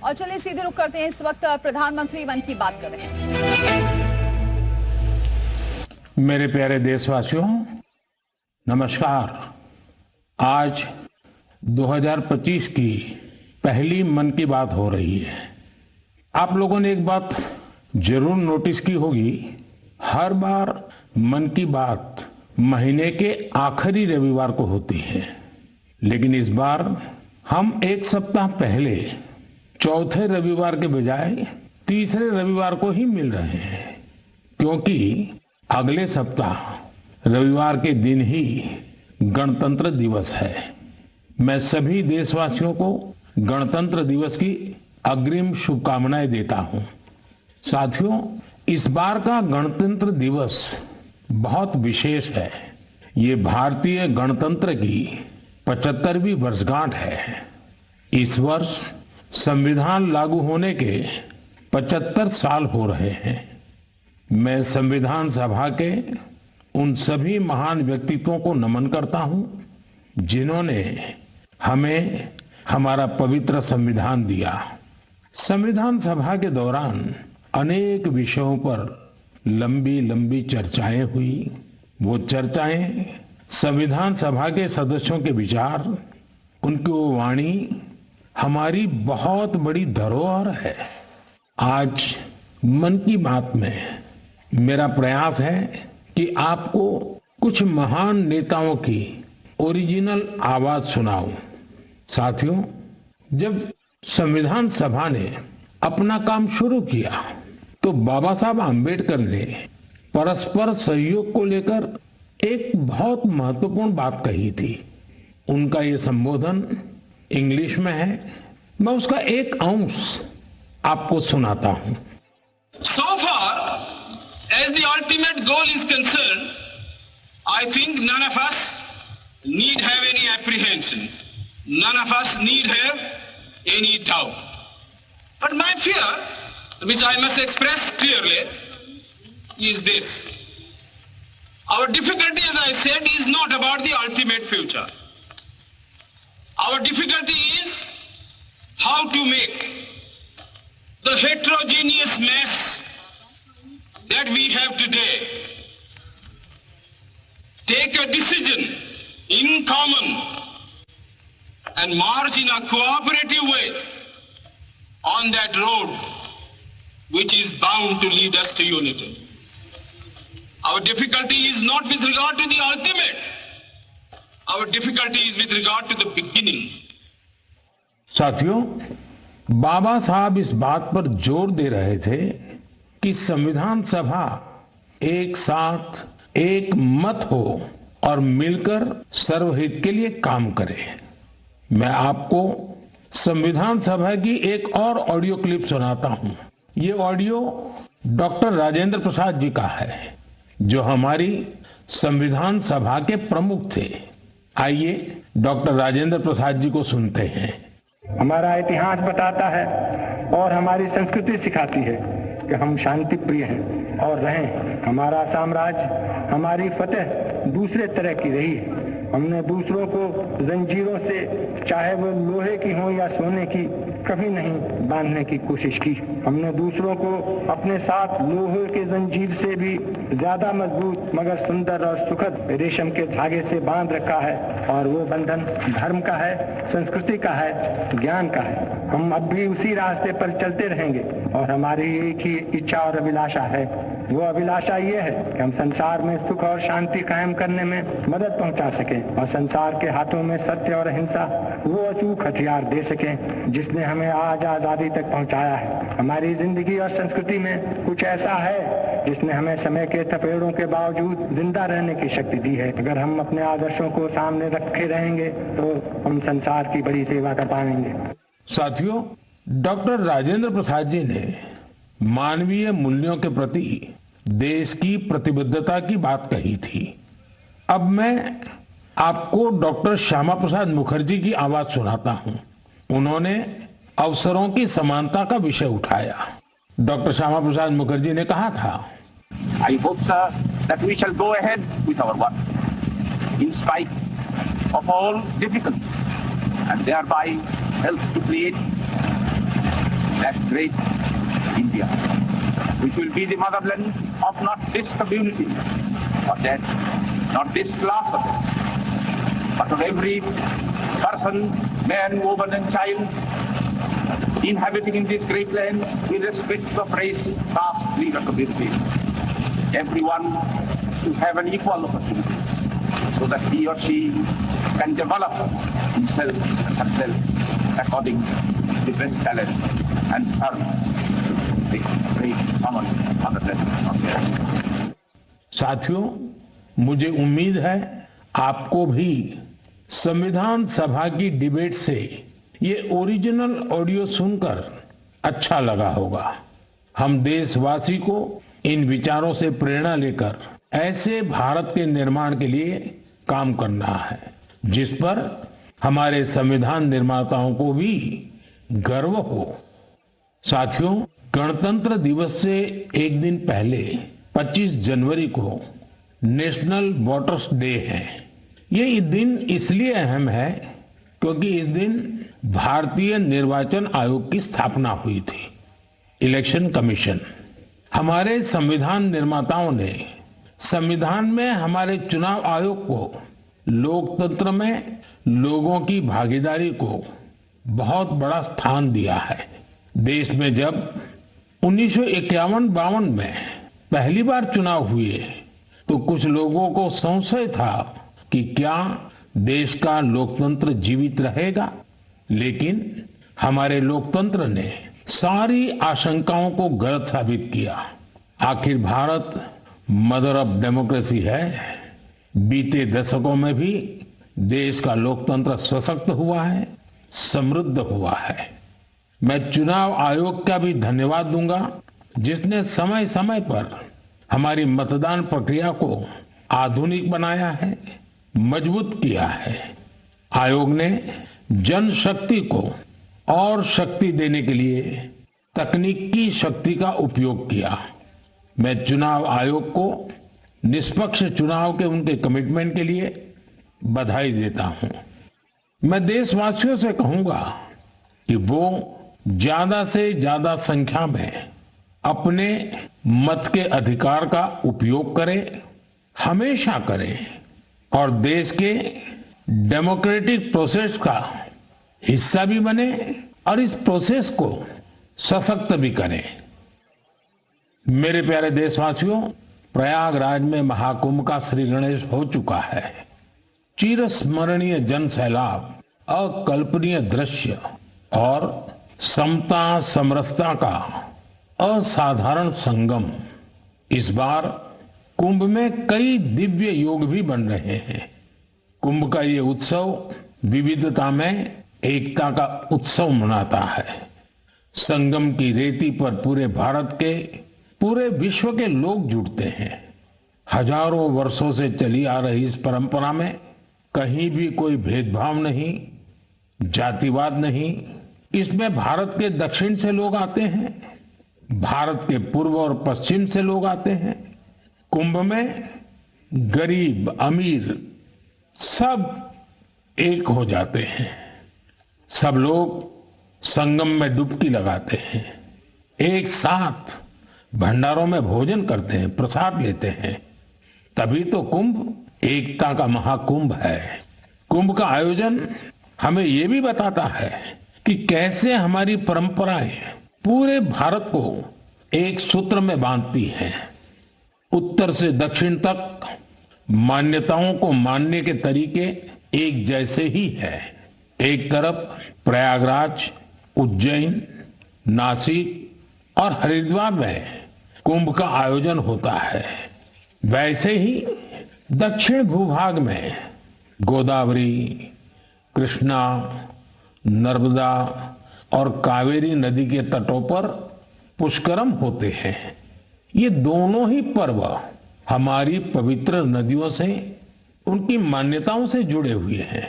और चलिए सीधे रुक करते हैं, इस वक्त प्रधानमंत्री मन की बात कर रहे हैं। मेरे प्यारे देशवासियों, नमस्कार। आज 2025 की पहली मन की बात हो रही है। आप लोगों ने एक बात जरूर नोटिस की होगी, हर बार मन की बात महीने के आखिरी रविवार को होती है, लेकिन इस बार हम एक सप्ताह पहले चौथे रविवार के बजाय तीसरे रविवार को ही मिल रहे हैं, क्योंकि अगले सप्ताह रविवार के दिन ही गणतंत्र दिवस है। मैं सभी देशवासियों को गणतंत्र दिवस की अग्रिम शुभकामनाएं देता हूं। साथियों, इस बार का गणतंत्र दिवस बहुत विशेष है। ये भारतीय गणतंत्र की 75वीं वर्षगांठ है। इस वर्ष संविधान लागू होने के 75 साल हो रहे हैं। मैं संविधान सभा के उन सभी महान व्यक्तित्वों को नमन करता हूं, जिन्होंने हमें हमारा पवित्र संविधान दिया। संविधान सभा के दौरान अनेक विषयों पर लंबी लंबी चर्चाएं हुई। वो चर्चाएं संविधान सभा के सदस्यों के विचार, उनकी वो वाणी हमारी बहुत बड़ी धरोहर है। आज मन की बात में मेरा प्रयास है कि आपको कुछ महान नेताओं की ओरिजिनल आवाज सुनाऊं। साथियों, जब संविधान सभा ने अपना काम शुरू किया तो बाबा साहब आम्बेडकर ने परस्पर सहयोग को लेकर एक बहुत महत्वपूर्ण बात कही थी। उनका ये संबोधन इंग्लिश में है, मैं उसका एक अंश आपको सुनाता हूं। So far as the ultimate goal is concerned, I think none of us need have any apprehensions. None of us need have any doubt. But my fear, which I must express clearly, is this. Our difficulty, as I said, is not about the ultimate future. Our difficulty is how to make the heterogeneous mess that we have today take a decision in common and march in a cooperative way on that road which is bound to lead us to unity. Our difficulty is not with regard to the ultimate. Our difficulty is with regard to the beginning. साथियों, बाबा साहब इस बात पर जोर दे रहे थे कि संविधान सभा एक साथ एक मत हो और मिलकर सर्वहित के लिए काम करे। मैं आपको संविधान सभा की एक और ऑडियो क्लिप सुनाता हूं। ये ऑडियो डॉक्टर राजेंद्र प्रसाद जी का है, जो हमारी संविधान सभा के प्रमुख थे। आइए डॉक्टर राजेंद्र प्रसाद जी को सुनते हैं। हमारा इतिहास बताता है और हमारी संस्कृति सिखाती है कि हम शांति प्रिय हैं और रहें। हमारा साम्राज्य, हमारी फतेह दूसरे तरह की रही है। हमने दूसरों को जंजीरों से, चाहे वो लोहे की हो या सोने की, कभी नहीं बांधने की कोशिश की। हमने दूसरों को अपने साथ लोहे के जंजीर से भी ज्यादा मजबूत मगर सुंदर और सुखद रेशम के धागे से बांध रखा है, और वो बंधन धर्म का है, संस्कृति का है, ज्ञान का है। हम अब भी उसी रास्ते पर चलते रहेंगे और हमारी एक ही इच्छा और अभिलाषा है। वो अभिलाषा ये है कि हम संसार में सुख और शांति कायम करने में मदद पहुंचा सकें और संसार के हाथों में सत्य और अहिंसा वो अचूक हथियार दे सकें जिसने हमें आज आजादी तक पहुंचाया है। हमारी जिंदगी और संस्कृति में कुछ ऐसा है जिसने हमें समय के थपेड़ों के बावजूद जिंदा रहने की शक्ति दी है। अगर हम अपने आदर्शों को सामने रखे रहेंगे तो हम संसार की बड़ी सेवा कर पाएंगे। साथियों, डॉक्टर राजेंद्र प्रसाद जी ने मानवीय मूल्यों के प्रति देश की प्रतिबद्धता की बात कही थी। अब मैं आपको डॉक्टर श्यामा प्रसाद मुखर्जी की आवाज सुनाता हूं। उन्होंने अवसरों की समानता का विषय उठाया। डॉक्टर श्यामा प्रसाद मुखर्जी ने कहा था, I hope, sir, that we shall go ahead with our work in spite of all difficulties and thereby help to create that great India, which will be the motherland of not this community or that, not this class of it, but of every person, man, woman and child inhabiting in this great land with respect of race, caste, creed or community. Everyone to have an equal opportunity so that he or she can develop himself and herself according to the best talent and serve the great common motherland of the earth. साथियों, मुझे उम्मीद है आपको भी संविधान सभा की debate से ये ओरिजिनल ऑडियो सुनकर अच्छा लगा होगा। हम देशवासी को इन विचारों से प्रेरणा लेकर ऐसे भारत के निर्माण के लिए काम करना है जिस पर हमारे संविधान निर्माताओं को भी गर्व हो। साथियों, गणतंत्र दिवस से एक दिन पहले 25 जनवरी को नेशनल वोटर्स डे है। ये दिन इसलिए अहम है क्योंकि इस दिन भारतीय निर्वाचन आयोग की स्थापना हुई थी। इलेक्शन कमीशन, हमारे संविधान निर्माताओं ने संविधान में हमारे चुनाव आयोग को लोकतंत्र में लोगों की भागीदारी को बहुत बड़ा स्थान दिया है। देश में जब 1951-52 में पहली बार चुनाव हुए तो कुछ लोगों को संशय था कि क्या देश का लोकतंत्र जीवित रहेगा, लेकिन हमारे लोकतंत्र ने सारी आशंकाओं को गलत साबित किया। आखिर भारत मदर ऑफ डेमोक्रेसी है। बीते दशकों में भी देश का लोकतंत्र सशक्त हुआ है, समृद्ध हुआ है। मैं चुनाव आयोग का भी धन्यवाद दूंगा जिसने समय समय पर हमारी मतदान प्रक्रिया को आधुनिक बनाया है, मजबूत किया है। आयोग ने जनशक्ति को और शक्ति देने के लिए तकनीकी शक्ति का उपयोग किया। मैं चुनाव आयोग को निष्पक्ष चुनाव के उनके कमिटमेंट के लिए बधाई देता हूं। मैं देशवासियों से कहूंगा कि वो ज्यादा से ज्यादा संख्या में अपने मत के अधिकार का उपयोग करें, हमेशा करें और देश के डेमोक्रेटिक प्रोसेस का हिस्सा भी बने और इस प्रोसेस को सशक्त भी करें। मेरे प्यारे देशवासियों, प्रयागराज में महाकुंभ का श्री गणेश हो चुका है। चिरस्मरणीय जन सैलाब, अकल्पनीय दृश्य और समता समरसता का असाधारण संगम। इस बार कुंभ में कई दिव्य योग भी बन रहे हैं। कुंभ का ये उत्सव विविधता में एकता का उत्सव मनाता है। संगम की रेती पर पूरे भारत के, पूरे विश्व के लोग जुड़ते हैं। हजारों वर्षों से चली आ रही इस परंपरा में कहीं भी कोई भेदभाव नहीं, जातिवाद नहीं। इसमें भारत के दक्षिण से लोग आते हैं, भारत के पूर्व और पश्चिम से लोग आते हैं। कुंभ में गरीब अमीर सब एक हो जाते हैं। सब लोग संगम में डुबकी लगाते हैं, एक साथ भंडारों में भोजन करते हैं, प्रसाद लेते हैं। तभी तो कुंभ एकता का महाकुंभ है। कुंभ का आयोजन हमें ये भी बताता है कि कैसे हमारी परंपराएं पूरे भारत को एक सूत्र में बांधती हैं। उत्तर से दक्षिण तक मान्यताओं को मानने के तरीके एक जैसे ही है। एक तरफ प्रयागराज, उज्जैन, नासिक और हरिद्वार में कुंभ का आयोजन होता है, वैसे ही दक्षिण भूभाग में गोदावरी, कृष्णा, नर्मदा और कावेरी नदी के तटों पर पुष्करम होते हैं। ये दोनों ही पर्व हमारी पवित्र नदियों से, उनकी मान्यताओं से जुड़े हुए हैं।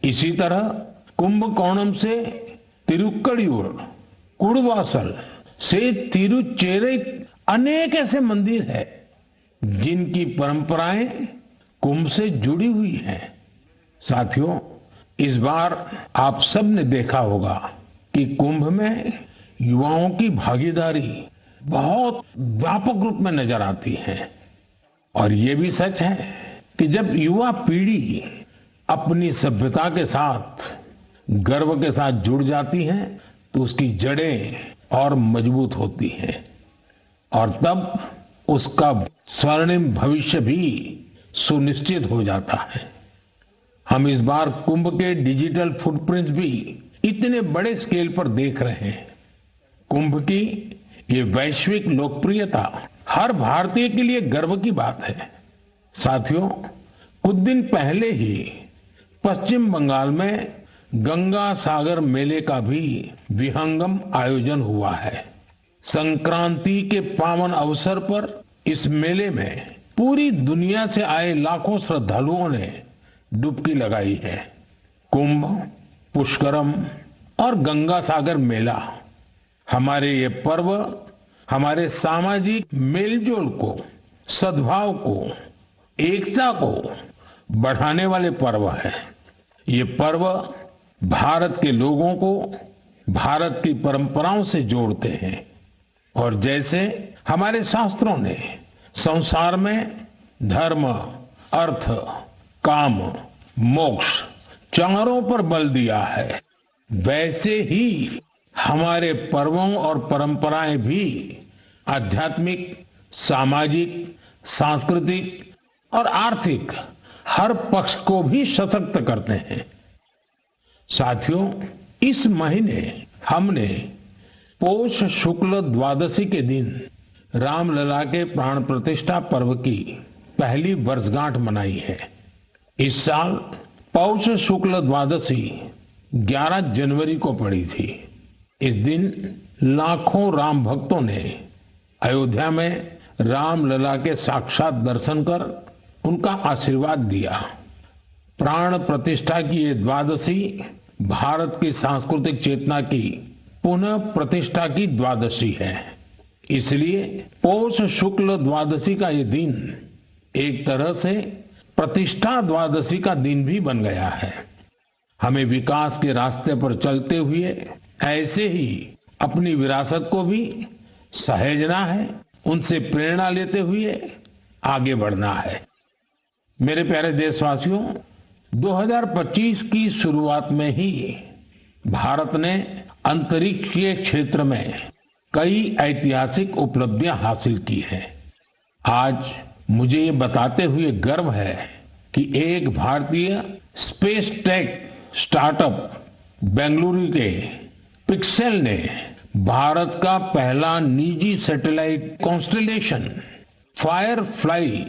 इसी तरह कुंभकोणम से तिरुक्कड़ियूर, कुड़वासल से तिरुचेरै अनेक ऐसे मंदिर हैं जिनकी परंपराएं कुंभ से जुड़ी हुई हैं। साथियों, इस बार आप सब ने देखा होगा कि कुंभ में युवाओं की भागीदारी बहुत व्यापक रूप में नजर आती है। और ये भी सच है कि जब युवा पीढ़ी अपनी सभ्यता के साथ गर्व के साथ जुड़ जाती है तो उसकी जड़ें और मजबूत होती हैं और तब उसका स्वर्णिम भविष्य भी सुनिश्चित हो जाता है। हम इस बार कुंभ के डिजिटल फुटप्रिंट्स भी इतने बड़े स्केल पर देख रहे हैं। कुंभ की ये वैश्विक लोकप्रियता हर भारतीय के लिए गर्व की बात है। साथियों, कुछ दिन पहले ही पश्चिम बंगाल में गंगा सागर मेले का भी विहंगम आयोजन हुआ है। संक्रांति के पावन अवसर पर इस मेले में पूरी दुनिया से आए लाखों श्रद्धालुओं ने डुबकी लगाई है। कुंभ, पुष्करम और गंगा सागर मेला हमारे ये पर्व हमारे सामाजिक मेलजोल को, सद्भाव को, एकता को बढ़ाने वाले पर्व है। ये पर्व भारत के लोगों को भारत की परंपराओं से जोड़ते हैं और जैसे हमारे शास्त्रों ने संसार में धर्म, अर्थ, काम, मोक्ष चारों पर बल दिया है, वैसे ही हमारे पर्वों और परंपराएं भी आध्यात्मिक, सामाजिक, सांस्कृतिक और आर्थिक हर पक्ष को भी सशक्त करते हैं। साथियों, इस महीने हमने पौष शुक्ल द्वादशी के दिन रामलला के प्राण प्रतिष्ठा पर्व की पहली वर्षगांठ मनाई है। इस साल पौष शुक्ल द्वादशी 11 जनवरी को पड़ी थी। इस दिन लाखों राम भक्तों ने अयोध्या में रामलला के साक्षात दर्शन कर उनका आशीर्वाद लिया। प्राण प्रतिष्ठा की ये द्वादशी भारत की सांस्कृतिक चेतना की पुनः प्रतिष्ठा की द्वादशी है। इसलिए पौष शुक्ल द्वादशी का ये दिन एक तरह से प्रतिष्ठा द्वादशी का दिन भी बन गया है। हमें विकास के रास्ते पर चलते हुए ऐसे ही अपनी विरासत को भी सहेजना है, उनसे प्रेरणा लेते हुए आगे बढ़ना है। मेरे प्यारे देशवासियों, 2025 की शुरुआत में ही भारत ने अंतरिक्षीय क्षेत्र में कई ऐतिहासिक उपलब्धियां हासिल की हैं। आज मुझे ये बताते हुए गर्व है कि एक भारतीय स्पेस टेक स्टार्टअप बेंगलुरु के पिक्सेल ने भारत का पहला निजी सैटेलाइट कॉन्स्टेलेशन फायरफ्लाई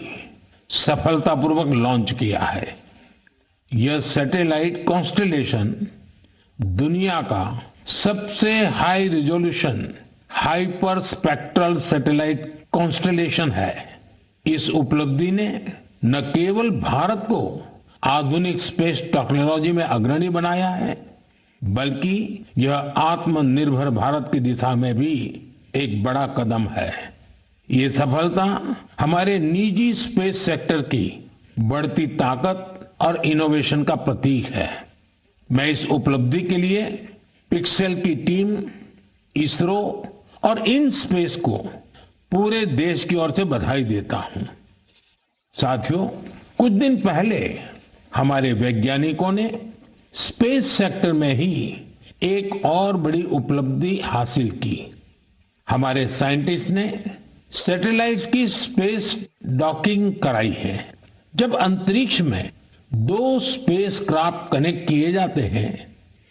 सफलतापूर्वक लॉन्च किया है। यह सैटेलाइट कॉन्स्टेलेशन दुनिया का सबसे high resolution hyper spectral satellite constellation है। इस उपलब्धि ने न केवल भारत को आधुनिक स्पेस टेक्नोलॉजी में अग्रणी बनाया है, बल्कि यह आत्मनिर्भर भारत की दिशा में भी एक बड़ा कदम है। ये सफलता हमारे निजी स्पेस सेक्टर की बढ़ती ताकत और इनोवेशन का प्रतीक है। मैं इस उपलब्धि के लिए पिक्सेल की टीम, इसरो और इन स्पेस को पूरे देश की ओर से बधाई देता हूं। साथियों, कुछ दिन पहले हमारे वैज्ञानिकों ने स्पेस सेक्टर में ही एक और बड़ी उपलब्धि हासिल की। हमारे साइंटिस्ट ने सैटेलाइट्स की स्पेस डॉकिंग कराई है। जब अंतरिक्ष में 2 स्पेस क्राफ्ट कनेक्ट किए जाते हैं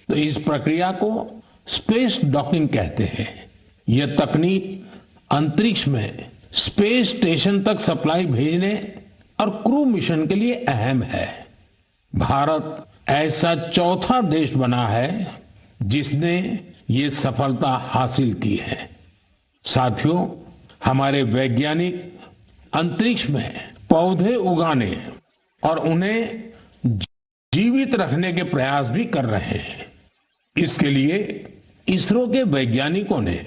तो इस प्रक्रिया को स्पेस डॉकिंग कहते हैं। यह तकनीक अंतरिक्ष में स्पेस स्टेशन तक सप्लाई भेजने और क्रू मिशन के लिए अहम है। भारत ऐसा चौथा देश बना है जिसने ये सफलता हासिल की है। साथियों, हमारे वैज्ञानिक अंतरिक्ष में पौधे उगाने और उन्हें जीवित रखने के प्रयास भी कर रहे हैं। इसके लिए इसरो के वैज्ञानिकों ने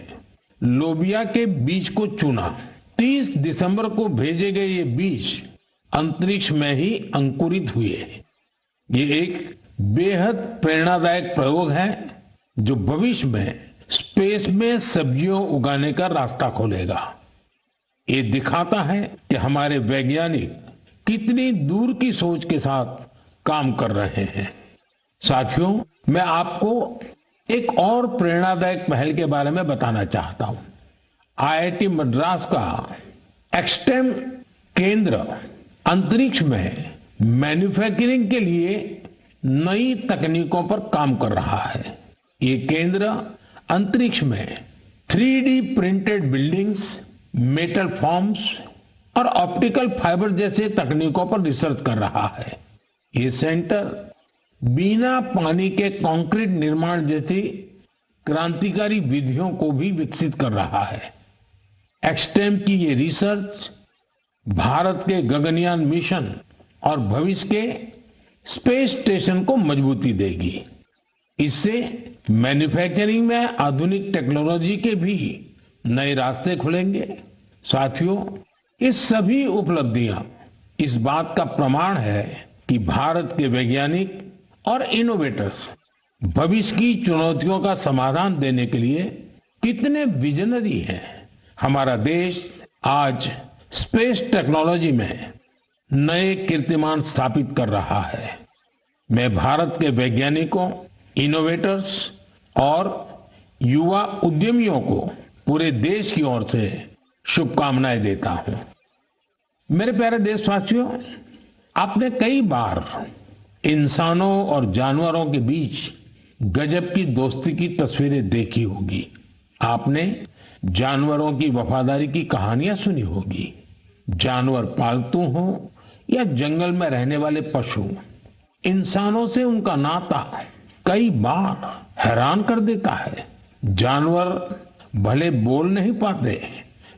लोबिया के बीज को चुना। 30 दिसंबर को भेजे गए ये बीज अंतरिक्ष में ही अंकुरित हुए। ये एक बेहद प्रेरणादायक प्रयोग है जो भविष्य में स्पेस में सब्जियों उगाने का रास्ता खोलेगा। ये दिखाता है कि हमारे वैज्ञानिक कितनी दूर की सोच के साथ काम कर रहे हैं। साथियों, मैं आपको एक और प्रेरणादायक पहल के बारे में बताना चाहता हूं। आईआईटी मद्रास का एक्सटेम केंद्र अंतरिक्ष में मैन्युफैक्चरिंग के लिए नई तकनीकों पर काम कर रहा है। ये केंद्र अंतरिक्ष में 3D printed buildings, metal forms और ऑप्टिकल फाइबर जैसे तकनीकों पर रिसर्च कर रहा है। ये सेंटर बिना पानी के कंक्रीट निर्माण जैसी क्रांतिकारी विधियों को भी विकसित कर रहा है। एक्सटेम की ये रिसर्च भारत के गगनयान मिशन और भविष्य के स्पेस स्टेशन को मजबूती देगी। इससे मैन्युफैक्चरिंग में आधुनिक टेक्नोलॉजी के भी नए रास्ते खुलेंगे। साथियों, ये सभी उपलब्धियां इस बात का प्रमाण है कि भारत के वैज्ञानिक और इनोवेटर्स भविष्य की चुनौतियों का समाधान देने के लिए कितने विजनरी हैं। हमारा देश आज स्पेस टेक्नोलॉजी में नए कीर्तिमान स्थापित कर रहा है। मैं भारत के वैज्ञानिकों, इनोवेटर्स और युवा उद्यमियों को पूरे देश की ओर से शुभकामनाएं देता हूं। मेरे प्यारे देशवासियों, आपने कई बार इंसानों और जानवरों के बीच गजब की दोस्ती की तस्वीरें देखी होगी। आपने जानवरों की वफादारी की कहानियां सुनी होगी। जानवर पालतू हो या जंगल में रहने वाले पशु, इंसानों से उनका नाता कई बार हैरान कर देता है। जानवर भले बोल नहीं पाते,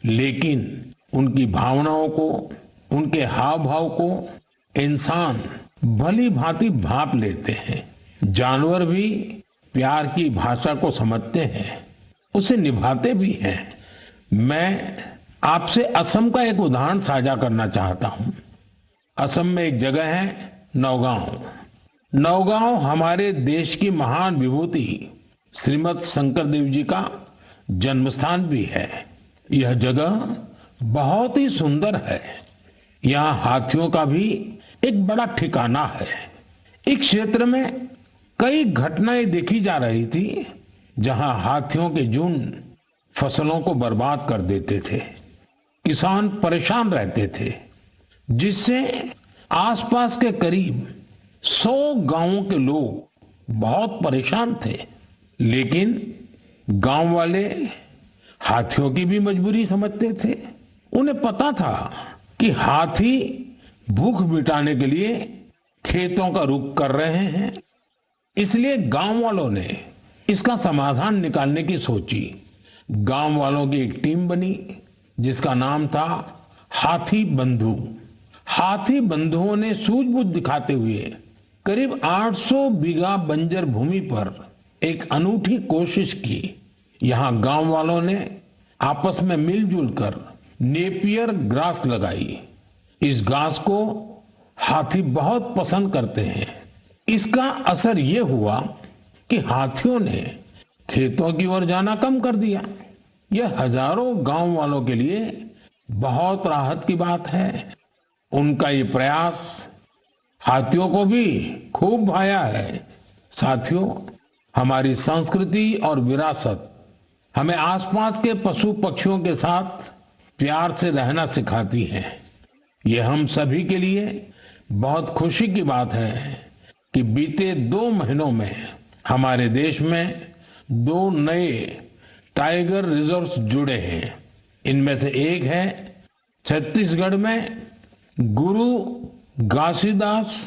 लेकिन उनकी भावनाओं को, उनके हाव भाव को इंसान भली भांति भांप लेते हैं। जानवर भी प्यार की भाषा को समझते हैं, उसे निभाते भी हैं। मैं आपसे असम का एक उदाहरण साझा करना चाहता हूं। असम में एक जगह है नौगांव। नौगांव हमारे देश की महान विभूति श्रीमद शंकर देव जी का जन्म स्थान भी है। यह जगह बहुत ही सुंदर है। यहाँ हाथियों का भी एक बड़ा ठिकाना है। इस क्षेत्र में कई घटनाएं देखी जा रही थी जहां हाथियों के झुंड फसलों को बर्बाद कर देते थे। किसान परेशान रहते थे, जिससे आसपास के करीब 100 गांवों के लोग बहुत परेशान थे। लेकिन गांव वाले हाथियों की भी मजबूरी समझते थे। उन्हें पता था कि हाथी भूख मिटाने के लिए खेतों का रुख कर रहे हैं, इसलिए गांव वालों ने इसका समाधान निकालने की सोची। गांव वालों की एक टीम बनी जिसका नाम था हाथी बंधु। हाथी बंधुओं ने सूझबूझ दिखाते हुए करीब 800 बीघा बंजर भूमि पर एक अनूठी कोशिश की। यहां गांव वालों ने आपस में मिलजुल कर नेपियर ग्रास लगाई। इस घास को हाथी बहुत पसंद करते हैं। इसका असर यह हुआ कि हाथियों ने खेतों की ओर जाना कम कर दिया। यह हजारों गांव वालों के लिए बहुत राहत की बात है। उनका ये प्रयास हाथियों को भी खूब भाया है। साथियों, हमारी संस्कृति और विरासत हमें आसपास के पशु पक्षियों के साथ प्यार से रहना सिखाती है। ये हम सभी के लिए बहुत खुशी की बात है कि बीते 2 महीनों में हमारे देश में 2 नए टाइगर रिजर्व्स जुड़े हैं। इनमें से एक है छत्तीसगढ़ में गुरु घासीदास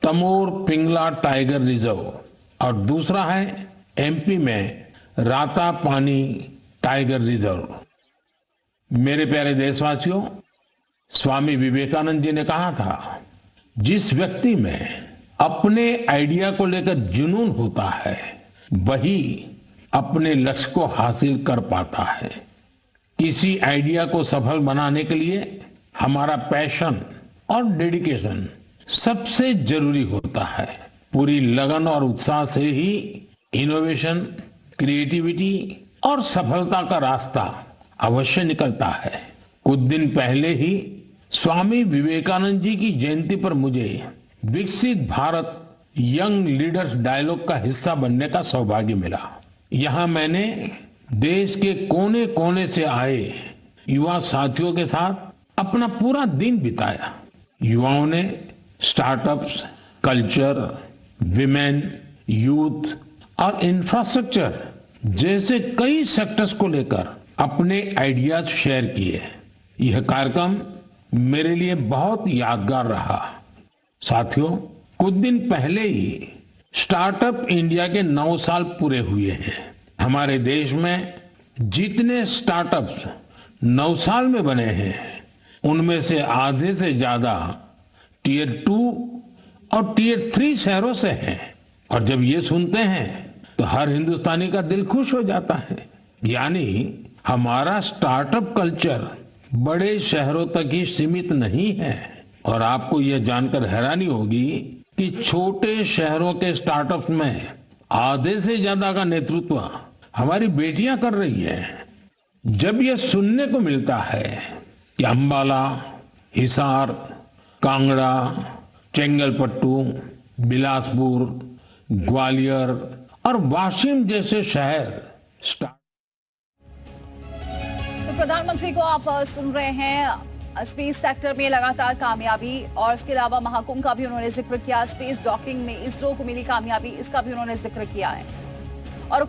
तमोर पिंगला टाइगर रिजर्व और दूसरा है एमपी में राता पानी टाइगर रिजर्व। मेरे प्यारे देशवासियों, स्वामी विवेकानंद जी ने कहा था, जिस व्यक्ति में अपने आइडिया को लेकर जुनून होता है वही अपने लक्ष्य को हासिल कर पाता है। किसी आइडिया को सफल बनाने के लिए हमारा पैशन और डेडिकेशन सबसे जरूरी होता है। पूरी लगन और उत्साह से ही इनोवेशन, क्रिएटिविटी और सफलता का रास्ता अवश्य निकलता है। कुछ दिन पहले ही स्वामी विवेकानंद जी की जयंती पर मुझे विकसित भारत यंग लीडर्स डायलॉग का हिस्सा बनने का सौभाग्य मिला। यहाँ मैंने देश के कोने कोने से आए युवा साथियों के साथ अपना पूरा दिन बिताया। युवाओं ने स्टार्टअप्स, कल्चर, विमेन, यूथ और इंफ्रास्ट्रक्चर जैसे कई सेक्टर्स को लेकर अपने आइडियाज शेयर किए। यह कार्यक्रम मेरे लिए बहुत यादगार रहा। साथियों, कुछ दिन पहले ही स्टार्टअप इंडिया के 9 साल पूरे हुए हैं। हमारे देश में जितने स्टार्टअप्स 9 साल में बने हैं, उनमें से आधे से ज्यादा टियर 2 और टियर 3 शहरों से हैं। और जब ये सुनते हैं तो हर हिंदुस्तानी का दिल खुश हो जाता है। यानी हमारा स्टार्टअप कल्चर बड़े शहरों तक ही सीमित नहीं है। और आपको यह जानकर हैरानी होगी कि छोटे शहरों के स्टार्टअप्स में आधे से ज्यादा का नेतृत्व हमारी बेटियां कर रही है। जब यह सुनने को मिलता है कि अंबाला, हिसार, कांगड़ा, चेंगलपट्टू, बिलासपुर, ग्वालियर और वाशिम जैसे शहर तो प्रधानमंत्री को आप सुन रहे हैं। स्पेस सेक्टर में लगातार कामयाबी और इसके अलावा महाकुंभ का भी उन्होंने जिक्र किया। स्पेस डॉकिंग में इसरो को मिली कामयाबी, इसका भी उन्होंने जिक्र किया है। और